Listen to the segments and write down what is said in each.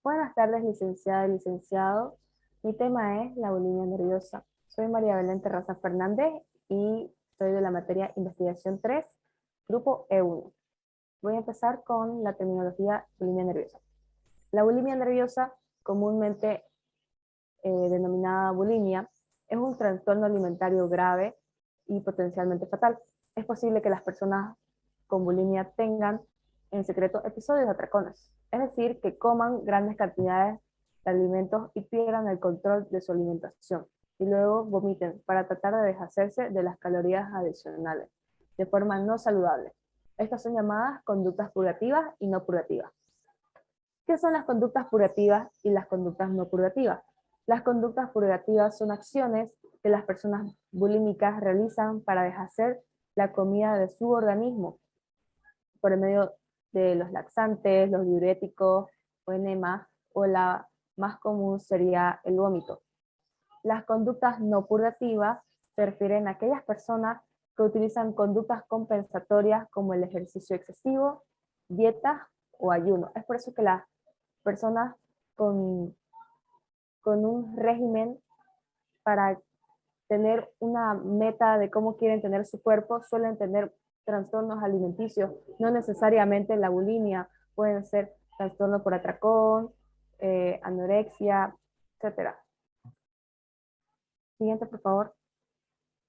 Buenas tardes, licenciada y licenciado. Mi tema es la bulimia nerviosa. Soy María Belén Terraza Fernández y soy de la materia Investigación 3, Grupo E1. Voy a empezar con la terminología bulimia nerviosa. La bulimia nerviosa, comúnmente denominada bulimia, es un trastorno alimentario grave y potencialmente fatal. Es posible que las personas con bulimia tengan en secreto episodios de atracones, es decir, que coman grandes cantidades de alimentos y pierdan el control de su alimentación y luego vomiten para tratar de deshacerse de las calorías adicionales de forma no saludable. Estas son llamadas conductas purgativas y no purgativas. ¿Qué son las conductas purgativas y las conductas no purgativas? Las conductas purgativas son acciones que las personas bulímicas realizan para deshacer la comida de su organismo por el medio de los laxantes, los diuréticos o enemas, o la más común sería el vómito. Las conductas no purgativas se refieren a aquellas personas que utilizan conductas compensatorias como el ejercicio excesivo, dietas o ayuno. Es por eso que las personas con, con un régimen para tener una meta de cómo quieren tener su cuerpo suelen tener trastornos alimenticios, no necesariamente la bulimia, pueden ser trastorno por atracón, anorexia, etcétera. Siguiente, por favor.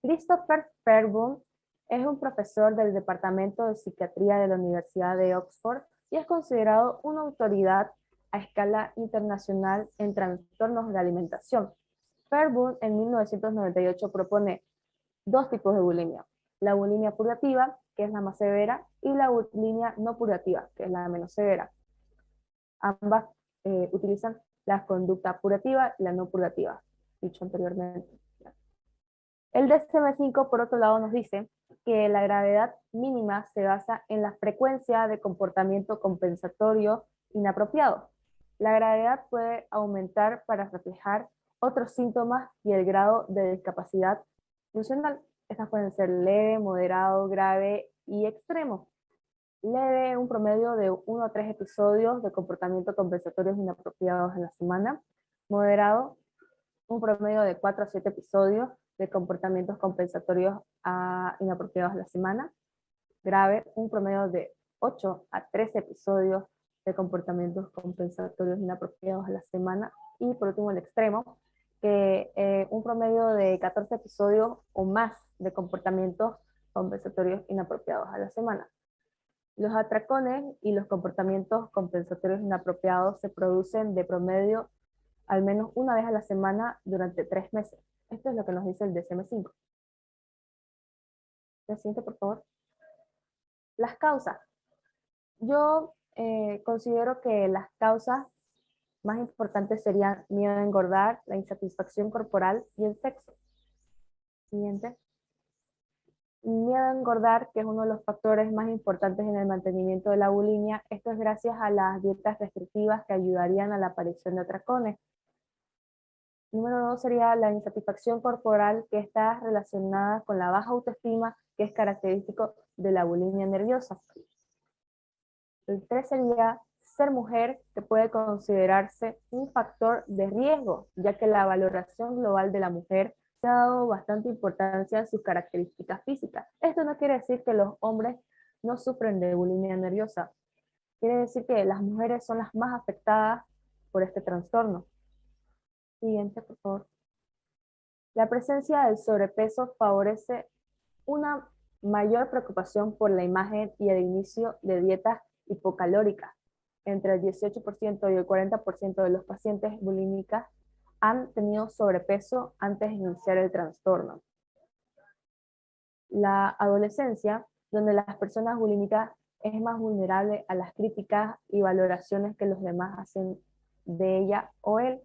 Christopher Fairburn es un profesor del Departamento de Psiquiatría de la Universidad de Oxford y es considerado una autoridad a escala internacional en trastornos de alimentación. Fairburn en 1998 propone dos tipos de bulimia: la bulimia purgativa, que es la más severa, y la bulimia no purgativa, que es la menos severa. Ambas utilizan la conducta purgativa y la no purgativa, dicho anteriormente. El DSM-5, por otro lado, nos dice que la gravedad mínima se basa en la frecuencia de comportamiento compensatorio inapropiado. La gravedad puede aumentar para reflejar otros síntomas y el grado de discapacidad funcional. Estas pueden ser leve, moderado, grave y extremo. Leve, un promedio de 1 a 3 episodios de comportamiento compensatorios inapropiados en la semana. Moderado, un promedio de 4 a 7 episodios de comportamientos compensatorios inapropiados a la semana. Grave, un promedio de 8 a 13 episodios de comportamientos compensatorios inapropiados a la semana. Y por último, el extremo, que un promedio de 14 episodios o más de comportamientos compensatorios inapropiados a la semana. Los atracones y los comportamientos compensatorios inapropiados se producen de promedio al menos una vez a la semana durante 3 meses. Esto es lo que nos dice el DSM-5. La siguiente, por favor. Las causas. Yo considero que las causas más importantes serían miedo a engordar, la insatisfacción corporal y el sexo. Siguiente. Miedo a engordar, que es uno de los factores más importantes en el mantenimiento de la bulimia. Esto es gracias a las dietas restrictivas que ayudarían a la aparición de atracones. Número 2 sería la insatisfacción corporal, que está relacionada con la baja autoestima, que es característico de la bulimia nerviosa. El 3 sería ser mujer, que puede considerarse un factor de riesgo, ya que la valoración global de la mujer se ha dado bastante importancia a sus características físicas. Esto no quiere decir que los hombres no sufren de bulimia nerviosa. Quiere decir que las mujeres son las más afectadas por este trastorno. Siguiente, por favor. La presencia del sobrepeso favorece una mayor preocupación por la imagen y el inicio de dietas hipocalóricas. Entre el 18% y el 40% de los pacientes bulímicas han tenido sobrepeso antes de iniciar el trastorno. La adolescencia, donde las personas bulímicas es más vulnerable a las críticas y valoraciones que los demás hacen de ella o él.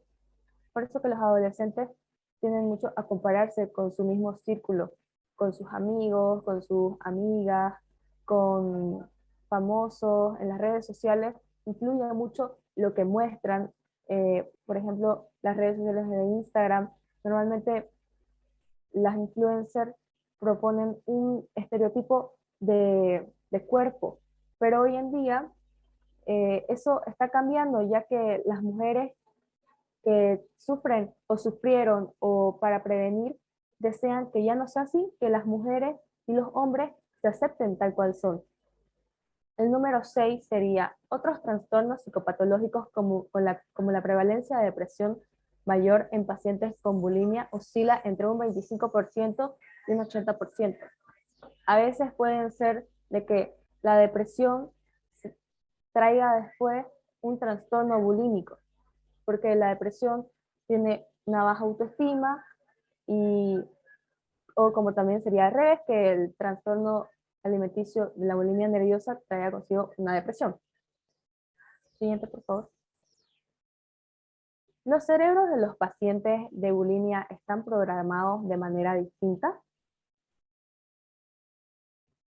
Por eso que los adolescentes tienden mucho a compararse con su mismo círculo, con sus amigos, con sus amigas, con famosos en las redes sociales. Influye mucho lo que muestran. Por ejemplo, las redes sociales de Instagram, normalmente las influencers proponen un estereotipo de cuerpo, pero hoy en día eso está cambiando, ya que las mujeres que sufren o sufrieron o para prevenir desean que ya no sea así, que las mujeres y los hombres se acepten tal cual son. El número 6 sería otros trastornos psicopatológicos como la prevalencia de depresión mayor en pacientes con bulimia oscila entre un 25% y un 80%. A veces pueden ser de que la depresión traiga después un trastorno bulímico, porque la depresión tiene una baja autoestima y, o como también sería al revés, que el trastorno alimenticio de la bulimia nerviosa traiga consigo una depresión. Siguiente, por favor. Los cerebros de los pacientes de bulimia están programados de manera distinta.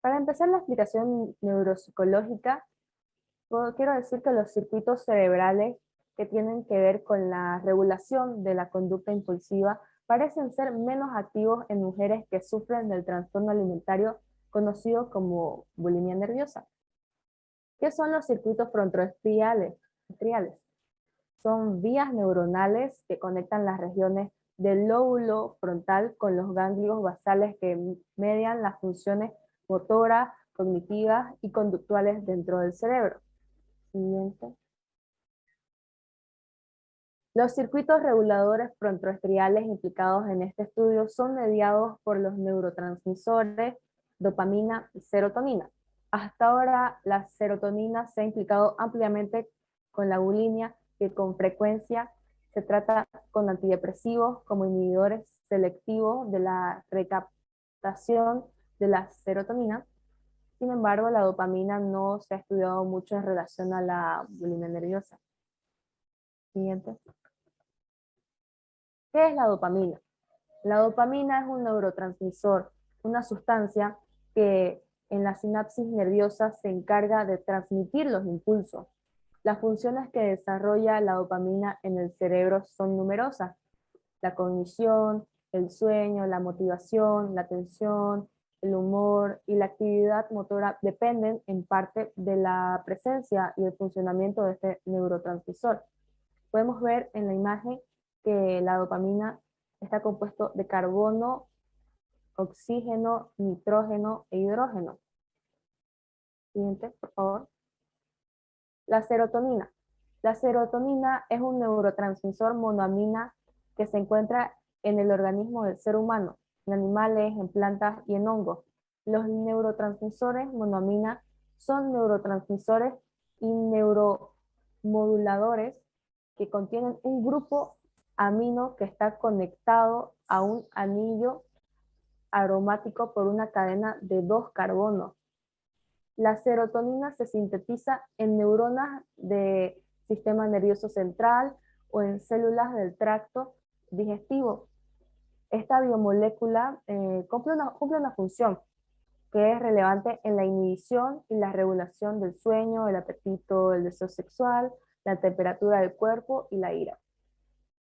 Para empezar la explicación neuropsicológica, quiero decir que los circuitos cerebrales que tienen que ver con la regulación de la conducta impulsiva parecen ser menos activos en mujeres que sufren del trastorno alimentario conocido como bulimia nerviosa. ¿Qué son los circuitos frontoestriales? Son vías neuronales que conectan las regiones del lóbulo frontal con los ganglios basales que median las funciones motoras, cognitivas y conductuales dentro del cerebro. Siguiente. Los circuitos reguladores frontoestriales implicados en este estudio son mediados por los neurotransmisores dopamina y serotonina. Hasta ahora, la serotonina se ha implicado ampliamente con la bulimia, que con frecuencia se trata con antidepresivos como inhibidores selectivos de la recaptación de la serotonina. Sin embargo, la dopamina no se ha estudiado mucho en relación a la bulimia nerviosa. Siguiente. ¿Qué es la dopamina? La dopamina es un neurotransmisor, una sustancia que en la sinapsis nerviosa se encarga de transmitir los impulsos. Las funciones que desarrolla la dopamina en el cerebro son numerosas. La cognición, el sueño, la motivación, la atención, el humor y la actividad motora dependen en parte de la presencia y el funcionamiento de este neurotransmisor. Podemos ver en la imagen que la dopamina está compuesto de carbono, oxígeno, nitrógeno e hidrógeno. Siguiente, por favor. La serotonina. La serotonina es un neurotransmisor monoamina que se encuentra en el organismo del ser humano, en animales, en plantas y en hongos. Los neurotransmisores monoamina son neurotransmisores y neuromoduladores que contienen un grupo amino que está conectado a un anillo aromático por una cadena de 2 carbonos. La serotonina se sintetiza en neuronas del sistema nervioso central o en células del tracto digestivo. Esta biomolécula cumple una función que es relevante en la inhibición y la regulación del sueño, el apetito, el deseo sexual, la temperatura del cuerpo y la ira.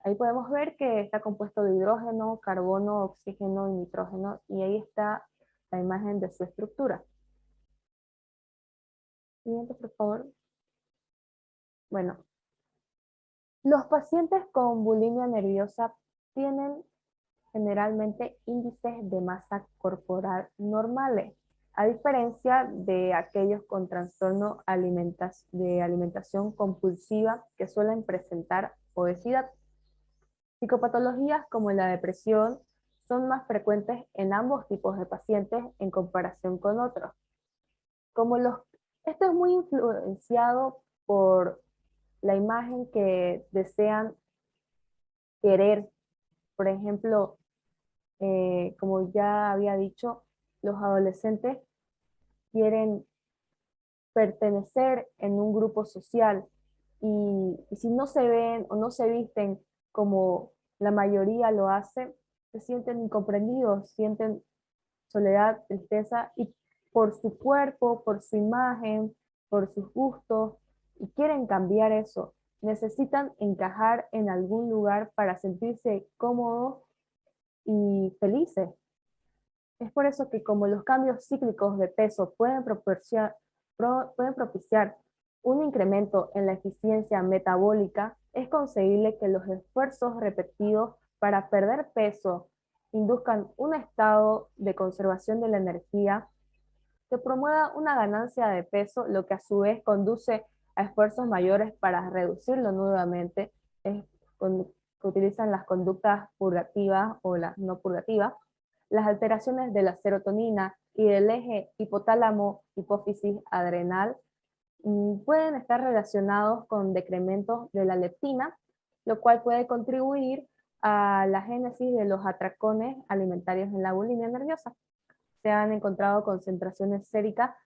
Ahí podemos ver que está compuesto de hidrógeno, carbono, oxígeno y nitrógeno, y ahí está la imagen de su estructura. Siguiente, por favor. Bueno, los pacientes con bulimia nerviosa tienen generalmente índices de masa corporal normales, a diferencia de aquellos con trastorno de alimentación compulsiva que suelen presentar obesidad. Psicopatologías como la depresión son más frecuentes en ambos tipos de pacientes en comparación con otros. Esto es muy influenciado por la imagen que desean querer. Por ejemplo, como ya había dicho, los adolescentes quieren pertenecer en un grupo social y si no se ven o no se visten como la mayoría lo hace, se sienten incomprendidos, sienten soledad, tristeza y por su cuerpo, por su imagen, por sus gustos y quieren cambiar eso. Necesitan encajar en algún lugar para sentirse cómodos y felices. Es por eso que como los cambios cíclicos de peso pueden propiciar un incremento en la eficiencia metabólica, es concebible que los esfuerzos repetidos para perder peso induzcan un estado de conservación de la energía que promueva una ganancia de peso, lo que a su vez conduce a esfuerzos mayores para reducirlo nuevamente, es que utilizan las conductas purgativas o las no purgativas, las alteraciones de la serotonina y del eje hipotálamo-hipófisis adrenal pueden estar relacionados con decrementos de la leptina, lo cual puede contribuir a la génesis de los atracones alimentarios en la bulimia nerviosa. Se han encontrado concentraciones séricas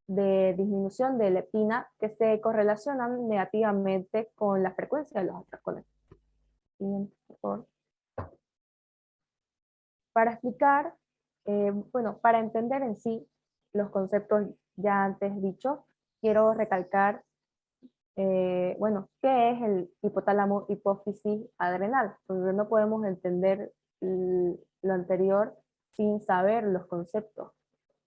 de disminución de leptina que se correlacionan negativamente con la frecuencia de los atracones. Siguiente, por favor. Para explicar, para entender en sí los conceptos ya antes dichos, quiero recalcar, ¿qué es el hipotálamo hipófisis adrenal? Porque no podemos entender lo anterior sin saber los conceptos.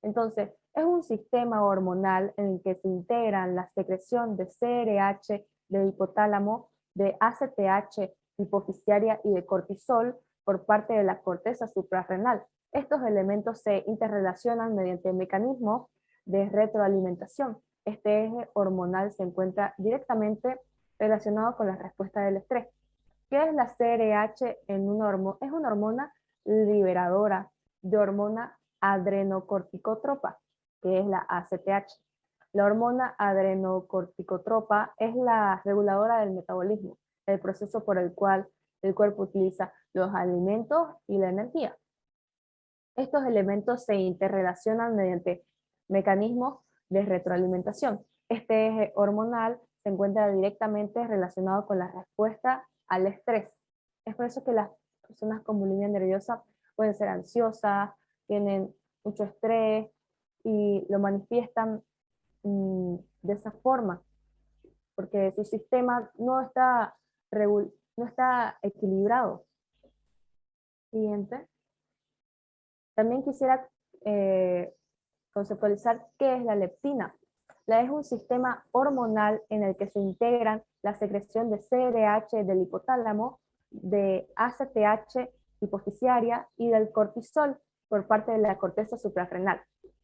Entonces, es un sistema hormonal en el que se integran la secreción de CRH del hipotálamo, de ACTH hipofisiaria y de cortisol por parte de la corteza suprarrenal. Estos elementos se interrelacionan mediante mecanismos de retroalimentación. Este eje hormonal se encuentra directamente relacionado con la respuesta del estrés. ¿Qué es la CRH en una hormona? Es una hormona liberadora de hormona adrenocorticotropa, que es la ACTH. La hormona adrenocorticotropa es la reguladora del metabolismo, el proceso por el cual el cuerpo utiliza los alimentos y la energía. Estos elementos se interrelacionan mediante mecanismos de retroalimentación. Este eje hormonal se encuentra directamente relacionado con la respuesta al estrés. Es por eso que las personas con bulimia nerviosa pueden ser ansiosas, tienen mucho estrés y lo manifiestan de esa forma, porque su sistema no está equilibrado. Siguiente. También quisiera conceptualizar qué es la leptina. La es un sistema hormonal en el que se integran la secreción de CRH del hipotálamo, de ACTH hipofisiaria y del cortisol por parte de la corteza suprarrenal.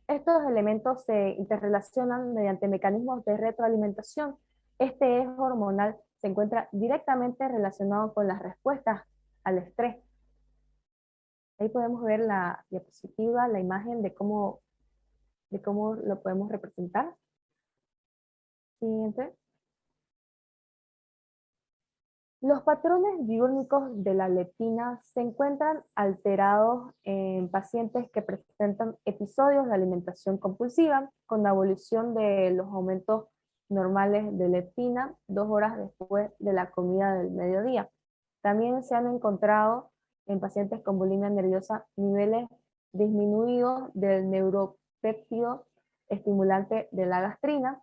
Estos elementos se interrelacionan mediante mecanismos de retroalimentación. Este eje hormonal se encuentra directamente relacionado con las respuestas al estrés. Ahí podemos ver la diapositiva, la imagen de cómo lo podemos representar. Siguiente. Los patrones diúrnicos de la leptina se encuentran alterados en pacientes que presentan episodios de alimentación compulsiva con abolición de los aumentos normales de leptina 2 horas después de la comida del mediodía. También se han encontrado en pacientes con bulimia nerviosa niveles disminuidos del neuropéptido estimulante de la gastrina,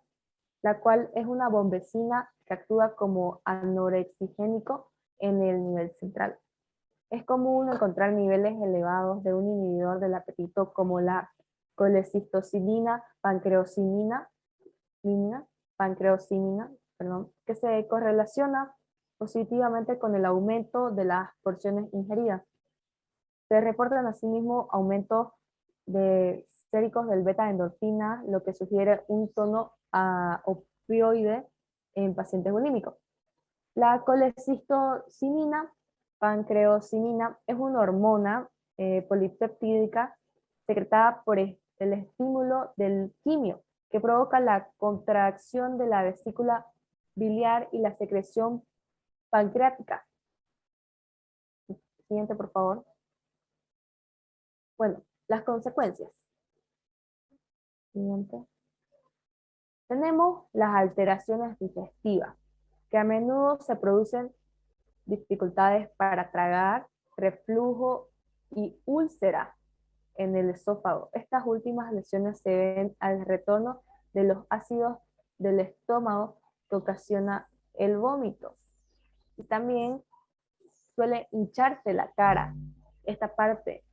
la cual es una bombecina que actúa como anorexigénico en el nivel central. Es común encontrar niveles elevados de un inhibidor del apetito como la colecistocilina pancreosinina, que se correlaciona positivamente con el aumento de las porciones ingeridas. Se reportan asimismo aumentos de séricos del beta-endorfina, lo que sugiere un tono opioide en pacientes bulímicos. La colecistocinina, pancreosinina, es una hormona polipeptídica secretada por el estímulo del quimio, que provoca la contracción de la vesícula biliar y la secreción pancreática. Siguiente, por favor. Bueno, las consecuencias. Siguiente. Tenemos las alteraciones digestivas, que a menudo se producen dificultades para tragar, reflujo y úlcera en el esófago. Estas últimas lesiones se deben al retorno de los ácidos del estómago que ocasiona el vómito. Y también suele hincharse la cara, esta parte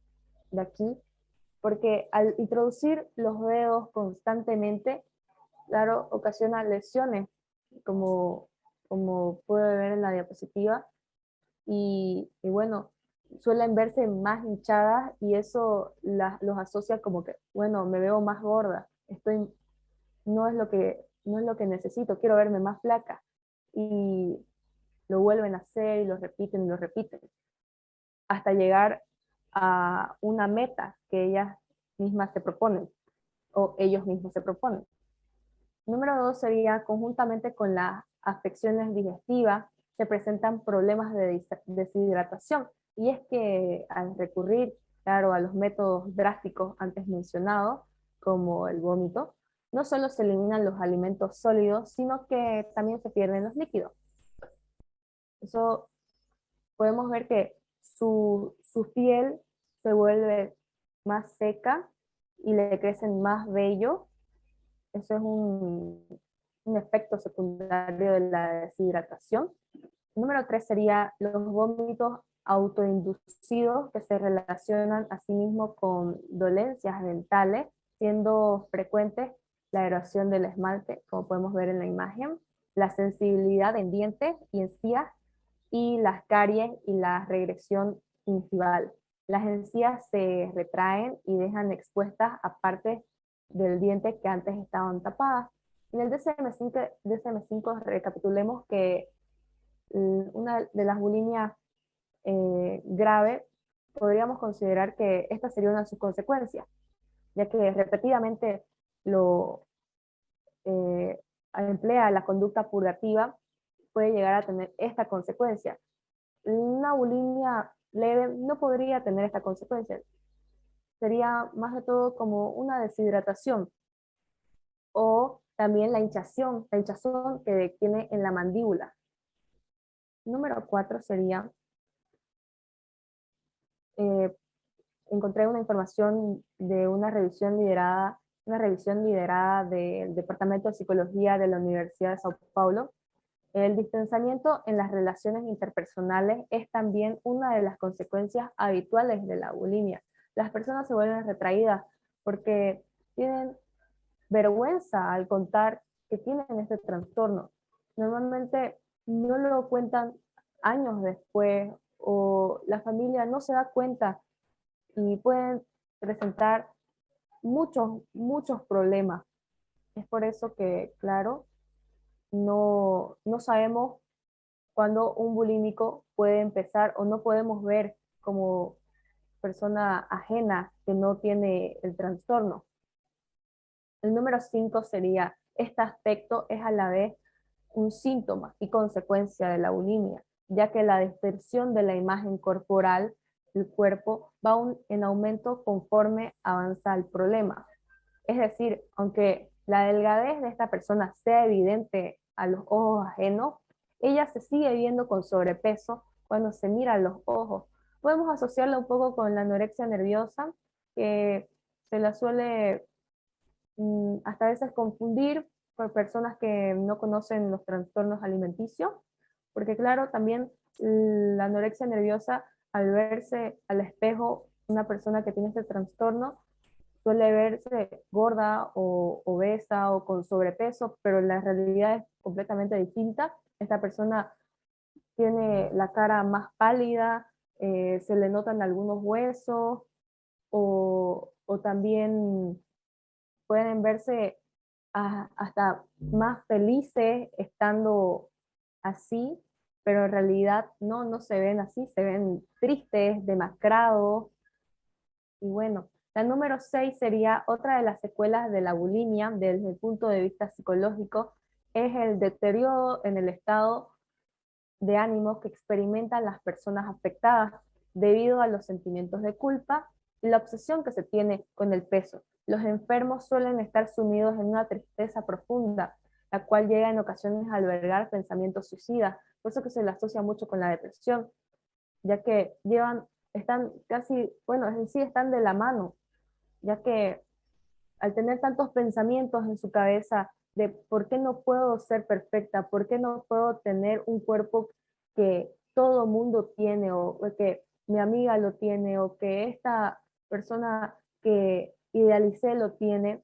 de aquí, porque al introducir los dedos constantemente, claro, ocasiona lesiones como, como puede ver en la diapositiva, y bueno, suelen verse más hinchadas y eso los asocia como que, bueno, me veo más gorda, no es lo que necesito, quiero verme más flaca. Y lo vuelven a hacer y lo repiten, hasta llegar a una meta que ellas mismas se proponen o ellos mismos se proponen. Número dos sería, conjuntamente con las afecciones digestivas, se presentan problemas de deshidratación. Y es que al recurrir, claro, a los métodos drásticos antes mencionados, como el vómito, no solo se eliminan los alimentos sólidos, sino que también se pierden los líquidos. Eso podemos ver que su piel se vuelve más seca y le crecen más vello. Eso es un efecto secundario de la deshidratación. Número tres sería los vómitos autoinducidos que se relacionan asimismo con dolencias dentales, siendo frecuentes la erosión del esmalte, como podemos ver en la imagen, la sensibilidad en dientes y encías, y las caries y la regresión gingival. Las encías se retraen y dejan expuestas a partes del diente que antes estaban tapadas. En el DSM-5 recapitulemos que una de las bulimias grave, podríamos considerar que esta sería una de sus consecuencias, ya que repetidamente lo eh, emplea la conducta purgativa, puede llegar a tener esta consecuencia. Una bulimia leve no podría tener esta consecuencia, sería más de todo como una deshidratación o también la hinchazón que tiene en la mandíbula. Número cuatro sería, eh, encontré una información de una revisión liderada del Departamento de Psicología de la Universidad de Sao Paulo. El distanciamiento en las relaciones interpersonales es también una de las consecuencias habituales de la bulimia. Las personas se vuelven retraídas porque tienen vergüenza al contar que tienen este trastorno. Normalmente no lo cuentan años después o la familia no se da cuenta y pueden presentar muchos problemas. Es por eso que, claro, no sabemos cuándo un bulímico puede empezar o no podemos ver como persona ajena que no tiene el trastorno. El número 5 sería, este aspecto es a la vez un síntoma y consecuencia de la bulimia, ya que la dispersión de la imagen corporal del cuerpo va en aumento conforme avanza el problema. Es decir, aunque la delgadez de esta persona sea evidente a los ojos ajenos, ella se sigue viendo con sobrepeso cuando se mira a los ojos. Podemos asociarla un poco con la anorexia nerviosa, que se la suele hasta a veces confundir por personas que no conocen los trastornos alimenticios, porque claro, también la anorexia nerviosa, al verse al espejo, una persona que tiene este trastorno suele verse gorda o obesa o con sobrepeso, pero la realidad es completamente distinta. Esta persona tiene la cara más pálida, se le notan algunos huesos o también pueden verse hasta más felices estando así, pero en realidad no se ven así, se ven tristes, demacrados. Y bueno, la número 6 sería otra de las secuelas de la bulimia desde el punto de vista psicológico, es el deterioro en el estado de ánimo que experimentan las personas afectadas debido a los sentimientos de culpa y la obsesión que se tiene con el peso. Los enfermos suelen estar sumidos en una tristeza profunda, la cual llega en ocasiones a albergar pensamientos suicidas, por eso que se le asocia mucho con la depresión, ya que están casi, bueno, en sí están de la mano, ya que al tener tantos pensamientos en su cabeza de por qué no puedo ser perfecta, por qué no puedo tener un cuerpo que todo mundo tiene o que mi amiga lo tiene o que esta persona que idealicé lo tiene,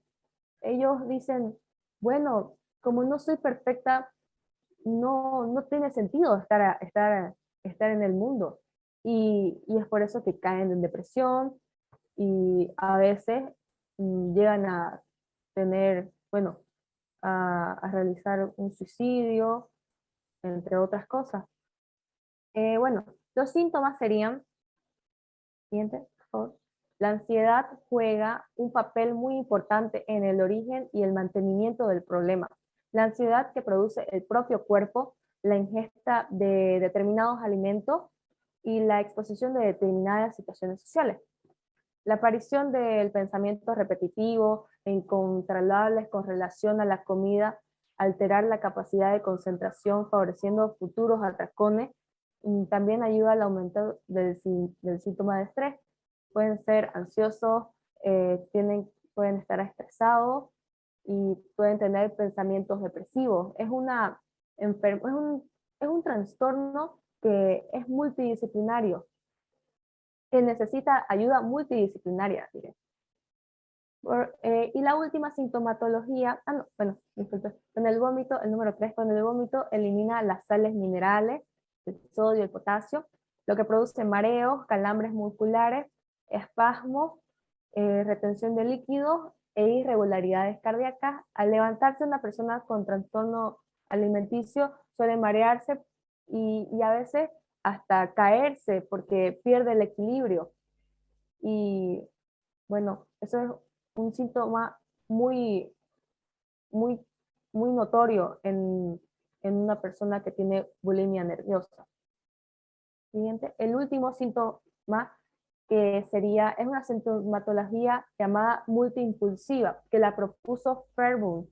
ellos dicen, bueno, como no soy perfecta, no tiene sentido estar en el mundo. Y es por eso que caen en depresión y a veces llegan a tener, bueno, a realizar un suicidio, entre otras cosas. Bueno, los síntomas serían, siguiente, por favor. La ansiedad juega un papel muy importante en el origen y el mantenimiento del problema. La ansiedad que produce el propio cuerpo, la ingesta de determinados alimentos y la exposición de determinadas situaciones sociales. La aparición del pensamiento repetitivo e incontrolables con relación a la comida, alterar la capacidad de concentración, favoreciendo futuros atracones, también ayuda al aumento del síntoma de estrés. Pueden ser ansiosos, pueden estar estresados y pueden tener pensamientos depresivos. Es un trastorno que es multidisciplinario, que necesita ayuda multidisciplinaria, diré. Y la última sintomatología, no, bueno, disculpe, con el vómito, el número 3, con el vómito elimina las sales minerales, el sodio, el potasio, lo que produce mareos, calambres musculares, espasmos, retención de líquidos e irregularidades cardíacas. Al levantarse una persona con trastorno alimenticio suele marearse y a veces hasta caerse porque pierde el equilibrio. Y bueno, eso es un síntoma muy, muy, muy notorio en una persona que tiene bulimia nerviosa. Siguiente, el último síntoma que es una sintomatología llamada multiimpulsiva, que la propuso Fairbairn,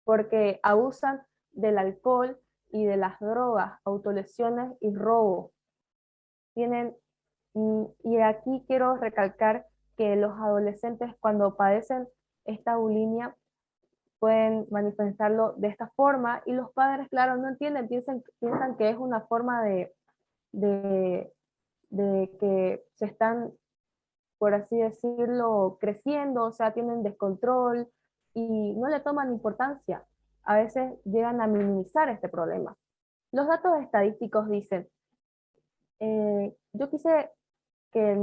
porque abusan del alcohol y de las drogas, autolesiones y robo. Y aquí quiero recalcar que los adolescentes cuando padecen esta bulimia pueden manifestarlo de esta forma y los padres, claro, no entienden, piensan que es una forma de, de que se están, por así decirlo, creciendo, o sea, tienen descontrol y no le toman importancia. A veces llegan a minimizar este problema. Los datos estadísticos dicen, yo quise que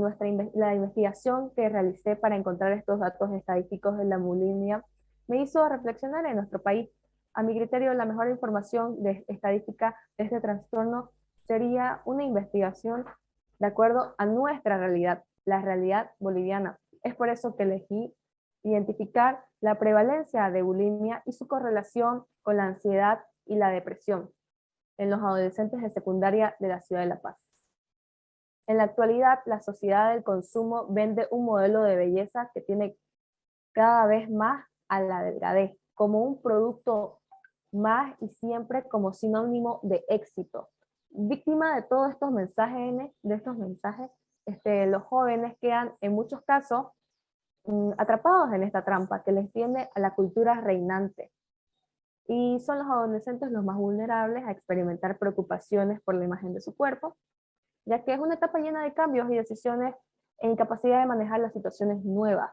la investigación que realicé para encontrar estos datos estadísticos de la bulimia me hizo reflexionar en nuestro país. A mi criterio, la mejor información estadística de este trastorno sería una investigación de acuerdo a nuestra realidad, la realidad boliviana. Es por eso que elegí identificar la prevalencia de bulimia y su correlación con la ansiedad y la depresión en los adolescentes de secundaria de la ciudad de La Paz. En la actualidad, la sociedad del consumo vende un modelo de belleza que tiene cada vez más a la delgadez, como un producto más y siempre como sinónimo de éxito. Víctima de todos estos mensajes, los jóvenes quedan en muchos casos atrapados en esta trampa que les tiende a la cultura reinante. Y son los adolescentes los más vulnerables a experimentar preocupaciones por la imagen de su cuerpo, ya que es una etapa llena de cambios y decisiones e incapacidad de manejar las situaciones nuevas.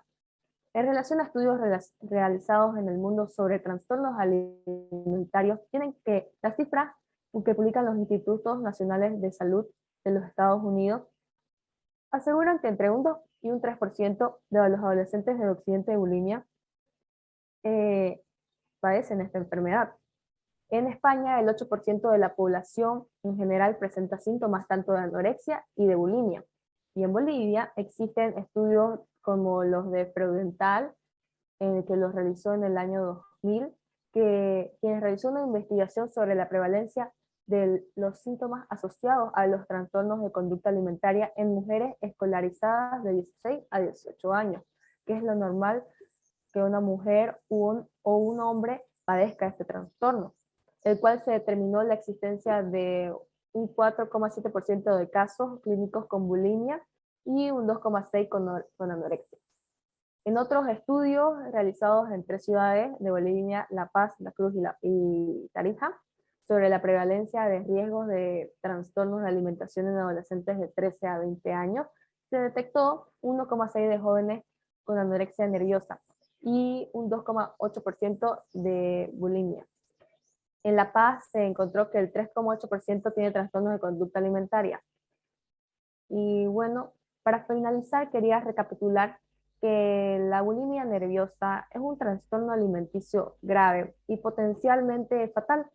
En relación a estudios realizados en el mundo sobre trastornos alimentarios, tienen que las cifras que publican los Institutos Nacionales de Salud de los Estados Unidos aseguran que entre un 2 y un 3% de los adolescentes de Occidente de bulimia eh, padecen esta enfermedad. En España, el 8% de la población en general presenta síntomas tanto de anorexia y de bulimia. Y en Bolivia existen estudios como los de Freudenthal, que los realizó en el año 2000, quien realizó una investigación sobre la prevalencia de los síntomas asociados a los trastornos de conducta alimentaria en mujeres escolarizadas de 16 a 18 años, que es lo normal que una mujer o un hombre padezca este trastorno, el cual se determinó la existencia de un 4,7% de casos clínicos con bulimia y un 2,6% con anorexia. En otros estudios realizados en 3 ciudades de Bolivia, La Paz, La Cruz y Tarija, sobre la prevalencia de riesgos de trastornos de alimentación en adolescentes de 13 a 20 años, se detectó 1,6% de jóvenes con anorexia nerviosa y un 2,8% de bulimia. En La Paz se encontró que el 3,8% tiene trastornos de conducta alimentaria. Y bueno, para finalizar quería recapitular que la bulimia nerviosa es un trastorno alimenticio grave y potencialmente fatal,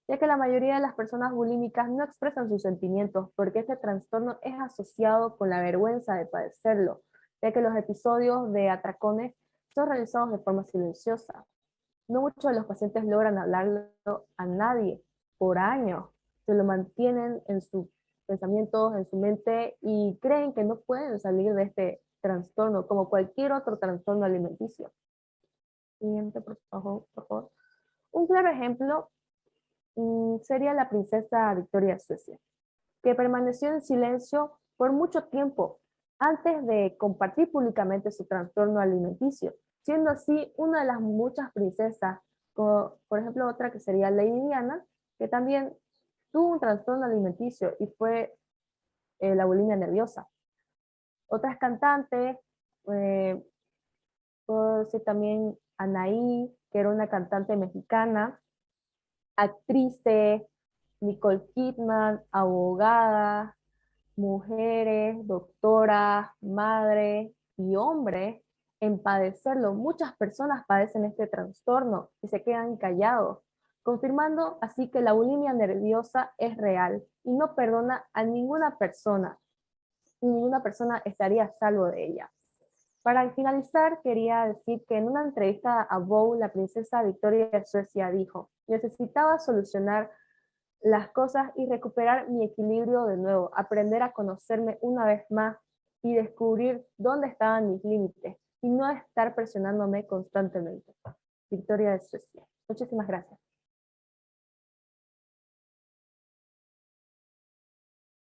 ya que la mayoría de las personas bulímicas no expresan sus sentimientos porque este trastorno es asociado con la vergüenza de padecerlo, ya que los episodios de atracones son realizados de forma silenciosa. No muchos de los pacientes logran hablarlo a nadie por años, se lo mantienen en sus pensamientos, en su mente y creen que no pueden salir de este trastorno como cualquier otro trastorno alimenticio. Siguiente, por favor, por favor. Un claro ejemplo sería la princesa Victoria de Suecia, que permaneció en silencio por mucho tiempo antes de compartir públicamente su trastorno alimenticio, siendo así una de las muchas princesas, como por ejemplo otra que sería Lady Diana, que también tuvo un trastorno alimenticio y fue la bulimia nerviosa. Otras cantantes, eh, puedo decir también Anaí, que era una cantante mexicana, actrices, Nicole Kidman, abogadas, mujeres, doctoras, madres y hombres en padecerlo. Muchas personas padecen este trastorno y se quedan callados, confirmando así que la bulimia nerviosa es real y no perdona a ninguna persona, y ninguna persona estaría a salvo de ella. Para finalizar, quería decir que en una entrevista a Vogue, la princesa Victoria de Suecia dijo: necesitaba solucionar las cosas y recuperar mi equilibrio de nuevo, aprender a conocerme una vez más y descubrir dónde estaban mis límites y no estar presionándome constantemente. Victoria de Suecia. Muchísimas gracias.